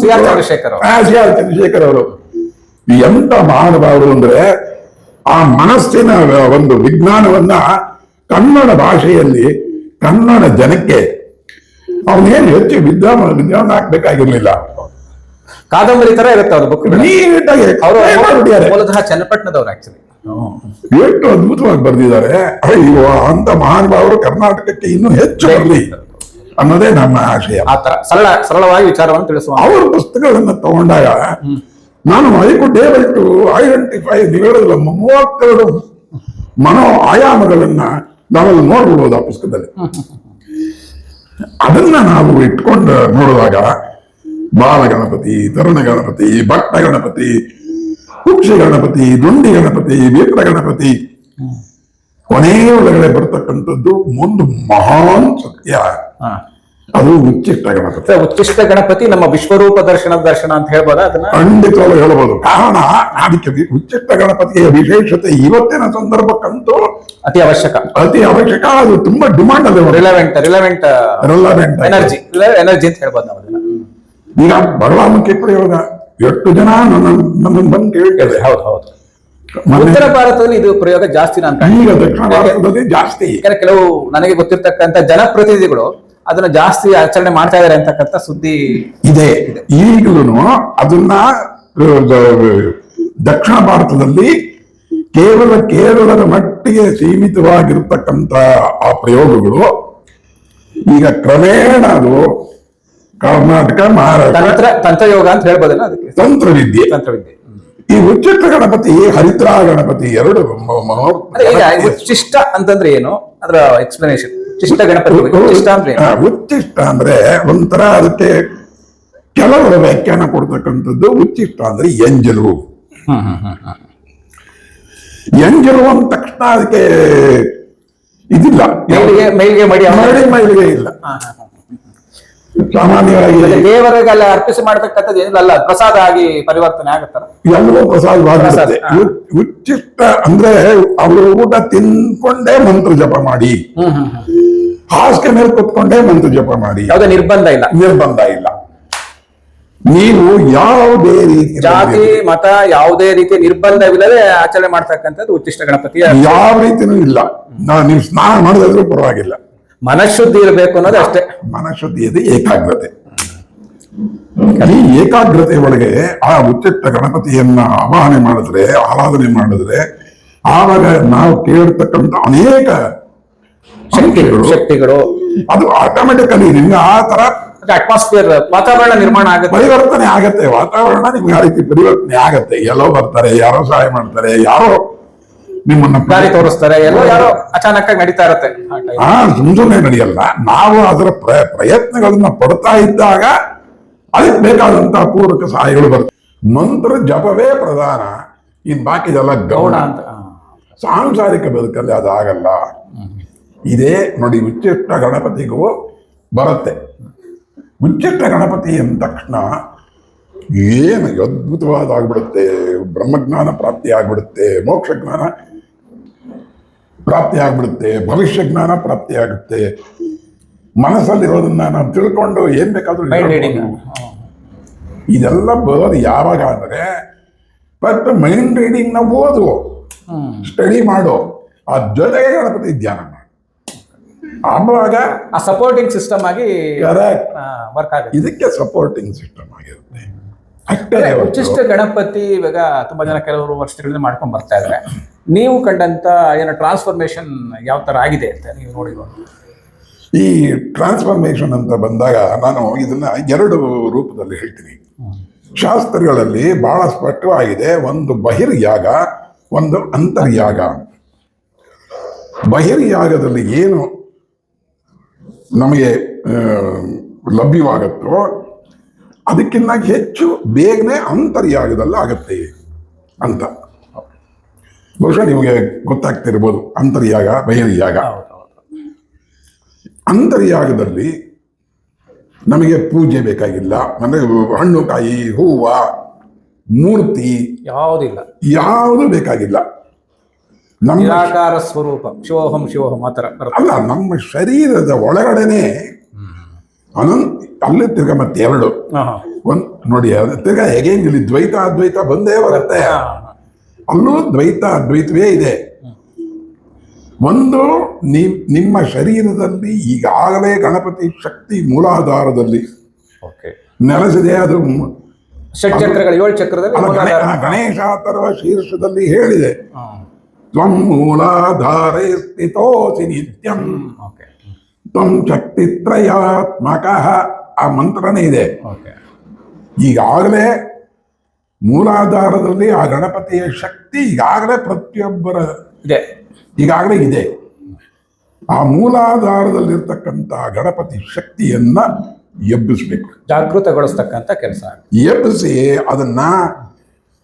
ಸಿ.ಆರ್. ಚಂದ್ರಶೇಖರ್ ಸಿ.ಆರ್. ಚಂದ್ರಶೇಖರ್ ಅವರು ಎಂತ ಮಾಡಬಾರದು ಅಂದ್ರೆ ಆ ಮನಸ್ಸಿನ ಒಂದು ವಿಜ್ಞಾನವನ್ನ ಕನ್ನಡ ಭಾಷೆಯಲ್ಲಿ ಕನ್ನಡ ಜನಕ್ಕೆ ಅವನೇನು ಹೆಚ್ಚು ವಿದ್ಯಾನ ಹಾಕ್ಬೇಕಾಗಿರ್ಲಿಲ್ಲ. ಕಾದಂಬರಿ ತರ ಇರುತ್ತೆ ಅವ್ರ ಬುಕ್. ನೀಟಾಗಿ ಮೂಲತಃ ಚನ್ನಪಟ್ಟಣದವ್ರು ಆಕ್ಚುಲಿ. ಎಷ್ಟು ಅದ್ಭುತವಾಗಿ ಬರೆದಿದ್ದಾರೆ. ಅಯ್ಯೋ, ಅಂತ ಮಹಾನುಭಾವರು ಕರ್ನಾಟಕಕ್ಕೆ ಇನ್ನೂ ಹೆಚ್ಚು ಬರಲಿ ಅನ್ನೋದೇ ನಮ್ಮ ಆಶಯ. ಆ ತರ ಸರಳವಾಗಿ ವಿಚಾರವನ್ನು ತಿಳಿಸುವ ಅವ್ರ ಪುಸ್ತಕಗಳನ್ನ ತಗೊಂಡಾಗ ನಾನು I could able to identify, ನೀವು ಹೇಳಿದ್ರಲ್ಲ 32 ಮನೋ ಆಯಾಮಗಳನ್ನ ನಾವಲ್ಲಿ ನೋಡ್ಬಿಡ್ಬೋದು ಆ ಪುಸ್ತಕದಲ್ಲಿ. ಅದನ್ನ ನಾವು ಇಟ್ಕೊಂಡು ನೋಡುವಾಗ ಬಾಲ ಗಣಪತಿ, ತರುಣ ಗಣಪತಿ, ಭಕ್ತ ಗಣಪತಿ, ಕುಕ್ಷಿ ಗಣಪತಿ, ದುಂಡಿ ಗಣಪತಿ, ವೀರ ಗಣಪತಿ, ಕೊನೆಯ ಒಳಗಡೆ ಬರ್ತಕ್ಕಂಥದ್ದು ಒಂದು ಮಹಾನ್ ಸತ್ಯ, ಅದು ಉಚ್ಚಿಷ್ಟ ಗಣಪತಿ. ಉಚ್ಚಿಷ್ಟ ಗಣಪತಿ ನಮ್ಮ ವಿಶ್ವರೂಪ ದರ್ಶನ ಅಂತ ಹೇಳ್ಬೋದಾ? ಅದನ್ನ ಖಂಡಿತವಾಗ್ಲೂ ಹೇಳ್ಬೋದು. ಕಾರಣ ಅದಕ್ಕೆ ಉಚ್ಚಿಷ್ಟ ಗಣಪತಿಯ ವಿಶೇಷತೆ ಇವತ್ತಿನ ಸಂದರ್ಭಕ್ಕಂತೂ ಅತಿ ಅವಶ್ಯಕ. ಅದು ತುಂಬಾ ಡಿಮಾಂಡ್ ಅದ. ರಿಲೆವೆಂಟ್ ಎನರ್ಜಿ ಅಂತ ಹೇಳ್ಬೋದು ನಾವು ಅದನ್ನ. ಈಗ ಬರಲಾಮುಖಿ ಪ್ರಯೋಗ ಎಷ್ಟು ಜನ ನಮ್ಮನ್ನು ಬಂದು ಕೇಳ್ತಾರೆ. ಹೌದು. ಉತ್ತರ ಭಾರತದಲ್ಲಿ ಇದು ಪ್ರಯೋಗ ಜಾಸ್ತಿ ಅಂತ. ಈಗ ದಕ್ಷಿಣ ಭಾರತದಲ್ಲಿ ಜಾಸ್ತಿ. ಕೆಲವು ನನಗೆ ಗೊತ್ತಿರ್ತಕ್ಕಂಥ ಜನಪ್ರತಿನಿಧಿಗಳು ಅದನ್ನ ಜಾಸ್ತಿ ಆಚರಣೆ ಮಾಡ್ತಾ ಇದಾರೆ ಅಂತಕ್ಕಂಥ ಸುದ್ದಿ ಇದೆ. ಈಗಲೂ ಅದನ್ನ ದಕ್ಷಿಣ ಭಾರತದಲ್ಲಿ ಕೇರಳದ ಮಟ್ಟಿಗೆ ಸೀಮಿತವಾಗಿರ್ತಕ್ಕಂಥ ಆ ಪ್ರಯೋಗಗಳು ಈಗ ಕ್ರಮೇಣ ಅದು ಕರ್ನಾಟಕ, ಮಹಾರಾಷ್ಟ್ರ ತಂತ್ರಯೋಗ ಅಂತ ಹೇಳ್ಬೋದಲ್ಲ, ಅದಕ್ಕೆ ತಂತ್ರವಿದ್ಯೆ. ಈ ಉಚ್ಚಿಷ್ಟ ಗಣಪತಿ, ಹರಿದ್ರಾ ಗಣಪತಿ ಎರಡು ಉಚ್ಚಿಷ್ಟ ಅಂತಂದ್ರೆ ಏನು, ಅದರ ಎಕ್ಸ್ಪ್ಲನೇಷನ್. ಉಚ್ಚಿಷ್ಟ ಗಣಪತಿ ಉಚ್ಚಿಷ್ಟ ಅಂದ್ರೆ ಒಂಥರ ಅದಕ್ಕೆ ಕೆಲವರು ವ್ಯಾಖ್ಯಾನ ಕೊಡ್ತಕ್ಕಂಥದ್ದು. ಉಚ್ಚಿಷ್ಟ ಅಂದ್ರೆ ಎಂಜಲು. ಎಂಜಲು ಅಂದ ತಕ್ಷಣ ಅದಕ್ಕೆ ಇದಿಲ್ಲ, ಮೈಲಿಗೆ ಇಲ್ಲ. ಸಾಮಾನ್ಯವಾಗಿ ದೇವರಿಗೆಲ್ಲ ಅರ್ಪಿಸಿ ಮಾಡತಕ್ಕಂಥದ್ದು ಏನಿಲ್ಲ, ಪ್ರಸಾದ ಆಗಿ ಪರಿವರ್ತನೆ ಆಗುತ್ತಲ್ಲ, ಎಲ್ಲವೂ ಪ್ರಸಾದವಾಗುತ್ತೆ. ಉಚ್ಚಿಷ್ಟ ಅಂದ್ರೆ ಅವರು ಊಟ ತಿನ್ಕೊಂಡೇ ಮಂತ್ರ ಜಪ ಮಾಡಿ, ಹಾಸಿಗೆ ಮೇಲೆ ಕುತ್ಕೊಂಡೇ ಮಂತ್ರ ಜಪ ಮಾಡಿ, ಯಾವುದೇ ನಿರ್ಬಂಧ ಇಲ್ಲ. ನೀವು ಯಾವುದೇ ರೀತಿ ಜಾತಿ ಮತ ಯಾವುದೇ ರೀತಿಯ ನಿರ್ಬಂಧವಿಲ್ಲದೆ ಆಚರಣೆ ಮಾಡ್ತಕ್ಕಂಥದ್ದು ಉಚ್ಚಿಷ್ಟ ಗಣಪತಿ. ಯಾವ ರೀತಿನೂ ಇಲ್ಲ. ನೀವು ಸ್ನಾನ ಮಾಡಿದ್ರು ಪರವಾಗಿಲ್ಲ, ಮನಃಶುದ್ಧಿ ಇರಬೇಕು ಅನ್ನೋದು ಅಷ್ಟೇ. ಮನಃಶುದ್ಧಿ ಇದೆ, ಏಕಾಗ್ರತೆ. ಈ ಏಕಾಗ್ರತೆ ಒಳಗೆ ಆ ಉಚ್ಚಿಷ್ಟ ಗಣಪತಿಯನ್ನ ಆವಾಹನೆ ಮಾಡಿದ್ರೆ, ಆರಾಧನೆ ಮಾಡಿದ್ರೆ, ಆವಾಗ ನಾವು ಕೇಳಿರ್ತಕ್ಕಂಥ ಅನೇಕ ಶಕ್ತಿಗಳು ಅದು ಆಟೋಮೆಟಿಕಲಿ ನಿಮ್ಗೆ ಆ ತರ ಅಟ್ಮಾಸ್ಫಿಯರ್, ವಾತಾವರಣ ನಿರ್ಮಾಣ ಆಗುತ್ತೆ, ಪರಿವರ್ತನೆ ಆಗತ್ತೆ. ವಾತಾವರಣ ನಿಮ್ಗೆ ಆ ರೀತಿ ಪರಿವರ್ತನೆ ಆಗತ್ತೆ. ಎಲ್ಲೋ ಬರ್ತಾರೆ, ಯಾರೋ ಸಹಾಯ ಮಾಡ್ತಾರೆ, ಯಾರೋ ನಿಮ್ಮನ್ನ ದಾರಿ ತೋರಿಸ್ತಾರೆ, ಎಲ್ಲೋ ಯಾರೋ ಅಚಾನಕ್ ಆಗಿ ನಡೀತಾ ಇರುತ್ತೆ. ಸುಮ್ಮನೆ ನಡೆಯಲ್ಲ. ನಾವು ಅದರ ಪ್ರಯತ್ನಗಳನ್ನ ಪಡ್ತಾ ಇದ್ದಾಗ ಅದಕ್ಕೆ ಬೇಕಾದಂತಹ ಪೂರಕ ಸಹಾಯಗಳು ಬರ್ತವೆ. ಮಂತ್ರ ಜಪವೇ ಪ್ರಧಾನ, ಇನ್ ಬಾಕಿದೆಲ್ಲ ಗೌಣ ಅಂತ. ಸಾಂಸಾರಿಕ ಬದುಕಲ್ಲಿ ಅದಾಗಲ್ಲ. ಇದೇ ನೋಡಿ, ಉಚ್ಚಿಷ್ಟ ಗಣಪತಿಗೂ ಬರುತ್ತೆ. ಉಚ್ಚಿಷ್ಟ ಗಣಪತಿ ಅಂದ ತಕ್ಷಣ ಏನು ಅದ್ಭುತವಾದ ಆಗ್ಬಿಡುತ್ತೆ. ಬ್ರಹ್ಮಜ್ಞಾನ ಪ್ರಾಪ್ತಿ ಆಗ್ಬಿಡುತ್ತೆ, ಮೋಕ್ಷ ಜ್ಞಾನ ಪ್ರಾಪ್ತಿ ಆಗ್ಬಿಡುತ್ತೆ, ಭವಿಷ್ಯ ಜ್ಞಾನ ಪ್ರಾಪ್ತಿ ಆಗುತ್ತೆ. ಮನಸ್ಸಲ್ಲಿರೋದನ್ನ ನಾವು ತಿಳ್ಕೊಂಡು ಏನ್ ಬೇಕಾದ್ರೂ ಇದೆಲ್ಲ ಬರೋದು ಯಾವಾಗ ಅಂದ್ರೆ ಫಸ್ಟ್ ಮೈಂಡ್ ರೀಡಿಂಗ್ ನ ಓದು, ಸ್ಟಡಿ ಮಾಡು, ಆ ಜೊತೆಗೆ ಗಣಪತಿ ಧ್ಯಾನ ಮಾಡು. ಆವಾಗ ಆ ಸಪೋರ್ಟಿಂಗ್ ಸಿಸ್ಟಮ್ ಆಗಿ ವರ್ಕ್ ಆಗುತ್ತೆ. ಇದಕ್ಕೆ ಸಪೋರ್ಟಿಂಗ್ ಸಿಸ್ಟಮ್ ಆಗಿರುತ್ತೆ ಅಷ್ಟೇ. ಉಚ್ಚಿಷ್ಟ ಗಣಪತಿ ಇವಾಗ ತುಂಬಾ ಜನ ಕೆಲವರು ವರ್ಷಗಳಿಂದ ಮಾಡ್ಕೊಂಡ್ ಬರ್ತಾ ಇದ್ದಾರೆ. ನೀವು ಕಂಡಂತ ಏನೋ ಟ್ರಾನ್ಸ್ಫಾರ್ಮೇಶನ್ ಯಾವ ತರ ಆಗಿದೆ ಅಂತ ನೀವು ನೋಡಿರೋದು? ಈ ಟ್ರಾನ್ಸ್ಫಾರ್ಮೇಶನ್ ಅಂತ ಬಂದಾಗ ನಾನು ಇದನ್ನ 2 ರೂಪದಲ್ಲಿ ಹೇಳ್ತೀನಿ. ಶಾಸ್ತ್ರಗಳಲ್ಲಿ ಬಹಳ ಸ್ಪಷ್ಟವಾಗಿದೆ, ಒಂದು ಬಹಿರ್ಯಾಗ, ಒಂದು ಅಂತರ್ಯಾಗ. ಬಹಿರ್ಯಾಗದಲ್ಲಿ ಏನು ನಮಗೆ ಲಭ್ಯವಾಗುತ್ತೋ ಅದಕ್ಕಿಂತ ಹೆಚ್ಚು ಬೇಗನೆ ಅಂತರ್ಯಾಗದಲ್ಲಿ ಆಗತ್ತೆ ಅಂತ. ಬಹುಶಃ ನಿಮಗೆ ಗೊತ್ತಾಗ್ತಿರ್ಬೋದು ಅಂತರ್ಯಾಗ ಬಹಿರ್ಯಾಗ. ಅಂತರ್ಯಾಗದಲ್ಲಿ ನಮಗೆ ಪೂಜೆ ಬೇಕಾಗಿಲ್ಲ, ಅಂದ್ರೆ ಹಣ್ಣು ಕಾಯಿ ಹೂವ ಮೂರ್ತಿ ಯಾವುದು ಬೇಕಾಗಿಲ್ಲ. ನಮ್ಮ ನಿರಾಕಾರ ಸ್ವರೂಪ ಶಿವೋಹಂ ಶಿವೋಹಂ ಆ ಥರ ಅಲ್ಲ, ನಮ್ಮ ಶರೀರದ ಒಳಗಡೆನೆ ಅಲ್ಲಿ ತಿರ್ಗ ಮತ್ತೆ ಎರಡು ಒಂದ್ ನೋಡಿ, ಅದು ತಿರ್ಗ ಹೇಗೆ ಇಲ್ಲಿ ದ್ವೈತ ಅದ್ವೈತ ಬಂದೇ ಬರುತ್ತೆ. ಅಲ್ಲೂ ದ್ವೈತ ಅದ್ವೈತವೇ ಇದೆ. ಒಂದು ನಿಮ್ಮ ಶರೀರದಲ್ಲಿ ಈಗಾಗಲೇ ಗಣಪತಿ ಶಕ್ತಿ ಮೂಲಾಧಾರದಲ್ಲಿ ನೆಲೆಸಿದೆ. ಅದು ಷಟ್ಚಕ್ರಗಳು 7 ಚಕ್ರದಲ್ಲಿ ಗಣೇಶ ತರುವ ಶೀರ್ಷದಲ್ಲಿ ಹೇಳಿದೆ, ತ್ವಂ ಮೂಲಾಧಾರೇ ಸ್ಥಿತೋಸಿ ನಿತ್ಯಂ ತ್ವಂ ಶಕ್ತಿತ್ರಯಾತ್ಮಕ. ಆ ಮಂತ್ರನೇ ಇದೆ. ಈಗಾಗಲೇ ಮೂಲಾಧಾರದಲ್ಲಿ ಆ ಗಣಪತಿಯ ಶಕ್ತಿ ಈಗಾಗಲೇ ಪ್ರತಿಯೊಬ್ಬರ ಈಗಾಗಲೇ ಇದೆ. ಆ ಮೂಲಾಧಾರದಲ್ಲಿರ್ತಕ್ಕಂಥ ಗಣಪತಿ ಶಕ್ತಿಯನ್ನ ಎಬ್ಬಿಸ್ಬೇಕು, ಜಾಗೃತಗೊಳಿಸ್ತಕ್ಕಂಥ ಕೆಲಸ. ಎಬ್ಬಿಸಿ ಅದನ್ನ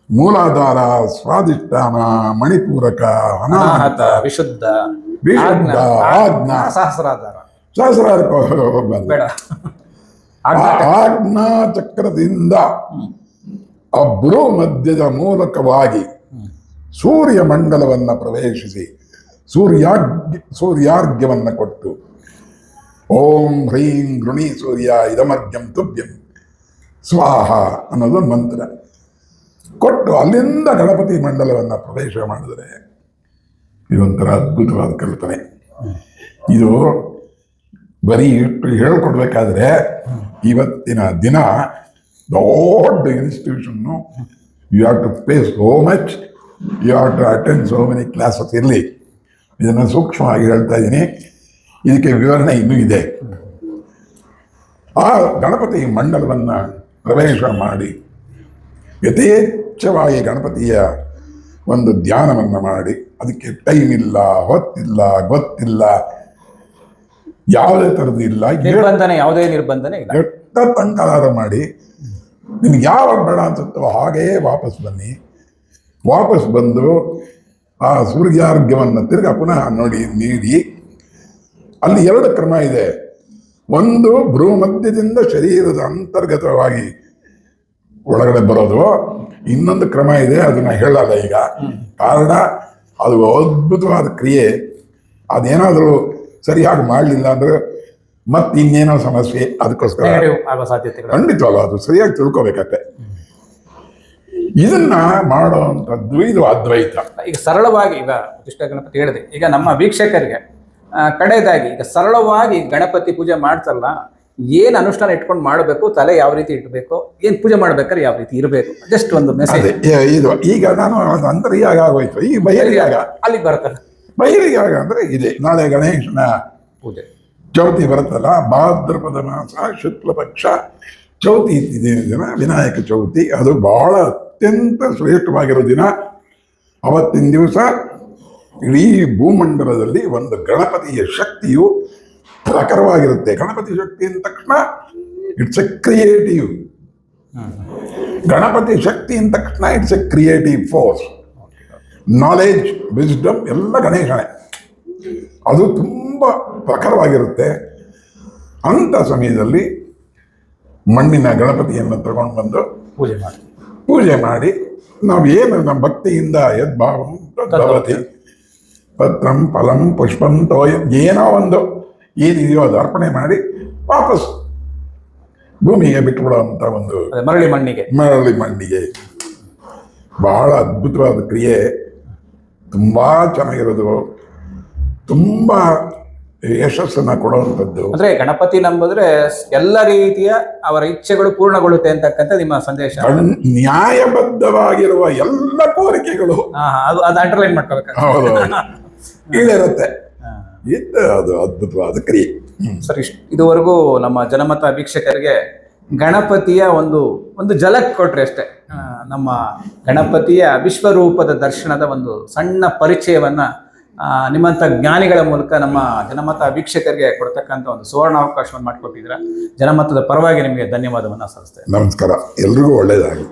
ಮೂಲಾಧಾರ, ಸ್ವಾಧಿಷ್ಠಾನ, ಮಣಿಪೂರಕ, ಅನಾಹತ, ವಿಶುದ್ಧ, ಆಜ್ಞಾ, ಸಹಸ್ರಾಧಾರ ಬೇಡ, ಆಜ್ಞಾ ಚಕ್ರದಿಂದ ಆ ಬೃಹು ಮಧ್ಯದ ಮೂಲಕವಾಗಿ ಸೂರ್ಯ ಮಂಡಲವನ್ನ ಪ್ರವೇಶಿಸಿ ಸೂರ್ಯಾರ್ಘ್ಯವನ್ನ ಕೊಟ್ಟು ಓಂ ಹ್ರೀಂ ಗೃಣಿ ಸೂರ್ಯ ಇದಮರ್ಘ್ಯಂ ತುಭ್ಯಂ ಸ್ವಾಹ ಅನ್ನೋದು ಮಂತ್ರ ಕೊಟ್ಟು ಅಲ್ಲಿಂದ ಗಣಪತಿ ಮಂಡಲವನ್ನ ಪ್ರವೇಶ ಮಾಡಿದರೆ ಇದೊಂಥರ ಅದ್ಭುತವಾದ ಕಲ್ಪನೆ. ಇದು ಬರೀ ಇಟ್ಟು ಹೇಳ್ಕೊಡ್ಬೇಕಾದ್ರೆ ಇವತ್ತಿನ ದಿನ ದೊಡ್ಡ institution, you have to pay so much, you have to attend so many classes. ಇರಲಿ, ಇದನ್ನು ಸೂಕ್ಷ್ಮವಾಗಿ ಹೇಳ್ತಾ ಇದ್ದೀನಿ, ಇದಕ್ಕೆ ವಿವರಣೆ ಇನ್ನೂ ಇದೆ. ಆ ಗಣಪತಿ ಮಂಡಲವನ್ನು ಪ್ರವೇಶ ಮಾಡಿ ಯಥೇಚ್ಛವಾಗಿ ಗಣಪತಿಯ ಒಂದು ಧ್ಯಾನವನ್ನು ಮಾಡಿ, ಅದಕ್ಕೆ ಟೈಮ್ ಇಲ್ಲ, ಹೊತ್ತಿಲ್ಲ, ಗೊತ್ತಿಲ್ಲ, ಯಾವುದೇ ಥರದ್ದು ಇಲ್ಲ, ಯಾವುದೇ ನಿರ್ಬಂಧನೆ ಇಲ್ಲ. ಎಷ್ಟ ತನಕ ಮಾಡಿ ನಿಮ್ಗೆ ಯಾವಾಗ ಬೇಡ ಅನ್ಸುತ್ತೋ ಹಾಗೆಯೇ ವಾಪಸ್ ಬನ್ನಿ. ವಾಪಸ್ ಬಂದು ಆ ಸೂರ್ಯಾರ್ಘ್ಯವನ್ನು ತಿರ್ಗಾ ಪುನಃ ನೋಡಿ ನೀಡಿ. ಅಲ್ಲಿ 2 ಕ್ರಮ ಇದೆ. ಒಂದು ಭ್ರೂ ಮಧ್ಯದಿಂದ ಶರೀರದ ಅಂತರ್ಗತವಾಗಿ ಒಳಗಡೆ ಬರೋದು, ಇನ್ನೊಂದು ಕ್ರಮ ಇದೆ, ಅದನ್ನ ಹೇಳಲ್ಲ ಈಗ. ಕಾರಣ ಅದು ಅದ್ಭುತವಾದ ಕ್ರಿಯೆ. ಅದೇನಾದರೂ ಸರಿಯಾಗಿ ಮಾಡಲಿಲ್ಲ ಅಂದ್ರೆ ಮತ್ತೆ ಇನ್ನೇನೋ ಸಮಸ್ಯೆ. ಅದಕ್ಕೋಸ್ಕರ ಖಂಡಿತವಲ್ಲ, ಅದು ಸರಿಯಾಗಿ ತಿಳ್ಕೊಬೇಕತ್ತೆ. ಇದನ್ನ ಮಾಡುವಂಥದ್ದು ಇದು ಅದ್ವೈತ. ಈಗ ಸರಳವಾಗಿ, ಈಗ ಪ್ರತಿಷ್ಠಾ ಗಣಪತಿ ಹೇಳಿದೆ, ಈಗ ನಮ್ಮ ವೀಕ್ಷಕರಿಗೆ ಕಡೆಯದಾಗಿ ಈಗ ಸರಳವಾಗಿ ಗಣಪತಿ ಪೂಜೆ ಮಾಡ್ತಾರಲ್ಲ, ಏನ್ ಅನುಷ್ಠಾನ ಇಟ್ಕೊಂಡು ಮಾಡಬೇಕು, ತಲೆ ಯಾವ ರೀತಿ ಇಟ್ಬೇಕು, ಏನ್ ಪೂಜೆ ಮಾಡ್ಬೇಕಾದ್ರೆ ಯಾವ ರೀತಿ ಇರಬೇಕು, ಜಸ್ಟ್ ಒಂದು ಮೆಸೇಜ್. ಇದು ಈಗ ನಾನು ಅಂತರ್ಯಾಗ ಆಗೋಯ್ತು, ಈ ಬಹಿರ್ಯಾಗ ಅಲ್ಲಿಗೆ ಬರ್ತದೆ. ಬಹಿರ್ಯಾಗ ಅಂದ್ರೆ ಇದೆ. ನಾಳೆ ಗಣೇಶನ ಪೂಜೆ ಚೌತಿ ಬರುತ್ತಲ್ಲ, ಭಾದ್ರಪದ ಮಾಸ ಶುಕ್ಲ ಪಕ್ಷ ಚೌತಿ ದಿನ ವಿನಾಯಕ ಚೌತಿ. ಅದು ಬಹಳ ಅತ್ಯಂತ ಶ್ರೇಷ್ಠವಾಗಿರೋ ದಿನ. ಅವತ್ತಿನ ದಿವಸ ಇಡೀ ಭೂಮಂಡಲದಲ್ಲಿ ಒಂದು ಗಣಪತಿಯ ಶಕ್ತಿಯು ಪ್ರಖರವಾಗಿರುತ್ತೆ. ಗಣಪತಿ ಶಕ್ತಿ ಅಂದ ತಕ್ಷಣ ಇಟ್ಸ್ ಎ ಕ್ರಿಯೇಟಿವ್. ಗಣಪತಿ ಶಕ್ತಿ ಅಂದ ತಕ್ಷಣ it's A creative force. Knowledge, wisdom ಎಲ್ಲ ಗಣೇಶನೇ. ಅದು ತುಂಬ ಪ್ರಖರವಾಗಿರುತ್ತೆ. ಅಂಥ ಸಮಯದಲ್ಲಿ ಮಣ್ಣಿನ ಗಣಪತಿಯನ್ನು ತಗೊಂಡು ಬಂದು ಪೂಜೆ ಮಾಡಿ ನಾವೇನು ನಮ್ಮ ಭಕ್ತಿಯಿಂದ ಯದ್ಭಾವಂ ತದ್ಭವತಿ ಪತ್ರಂ ಫಲಂ ಪುಷ್ಪಂ ತೋಯಂ ಏನೋ ಒಂದು ಏನಿದೆಯೋ ಅದು ಅರ್ಪಣೆ ಮಾಡಿ ವಾಪಸ್ ಭೂಮಿಗೆ ಬಿಟ್ಟುಬಿಡುವಂಥ ಒಂದು ಮರಳಿ ಮಣ್ಣಿಗೆ ಬಹಳ ಅದ್ಭುತವಾದ ಕ್ರಿಯೆ. ತುಂಬ ಚೆನ್ನಾಗಿರೋದು, ತುಂಬ ಯಶಸ್ಸನ್ನ ಕೊಡುವಂಥದ್ದು. ಅಂದ್ರೆ ಗಣಪತಿ ನಂಬಿದ್ರೆ ಎಲ್ಲ ರೀತಿಯ ಅವರ ಇಚ್ಛೆಗಳು ಪೂರ್ಣಗೊಳ್ಳುತ್ತೆ ಅಂತಕ್ಕಂಥ ನಿಮ್ಮ ಸಂದೇಶ. ನ್ಯಾಯಬದ್ಧವಾಗಿರುವ ಎಲ್ಲ ಕೋರಿಕೆಗಳು ಅದು ಅಂಡರ್ಲೈನ್ ಮಾಡ್ಕೋಬೇಕು. ಹೌದು, ಇಳಿರುತ್ತೆ. ಅದು ಅದ್ಭುತವಾದ ಕ್ರಿಯೆ. ಸರ್, ಇದುವರೆಗೂ ನಮ್ಮ ಜನಮತ ವೀಕ್ಷಕರಿಗೆ ಗಣಪತಿಯ ಒಂದು ಝಲಕ್ ಕೊಟ್ರೆ ಅಷ್ಟೇ. ನಮ್ಮ ಗಣಪತಿಯ ವಿಶ್ವರೂಪದ ದರ್ಶನದ ಒಂದು ಸಣ್ಣ ಪರಿಚಯವನ್ನ ನಿಮ್ಮಂಥ ಜ್ಞಾನಿಗಳ ಮೂಲಕ ನಮ್ಮ ಜನಮತ ವೀಕ್ಷಕರಿಗೆ ಕೊಡ್ತಕ್ಕಂಥ ಒಂದು ಸುವರ್ಣ ಅವಕಾಶವನ್ನು ಮಾಡಿಕೊಟ್ಟಿದ್ದೀರಾ. ಜನಮತದ ಪರವಾಗಿ ನಿಮಗೆ ಧನ್ಯವಾದವನ್ನು ಸಲ್ಲಿಸ್ತೇನೆ. ನಮಸ್ಕಾರ, ಎಲ್ರಿಗೂ ಒಳ್ಳೆಯದಾಗಲಿ.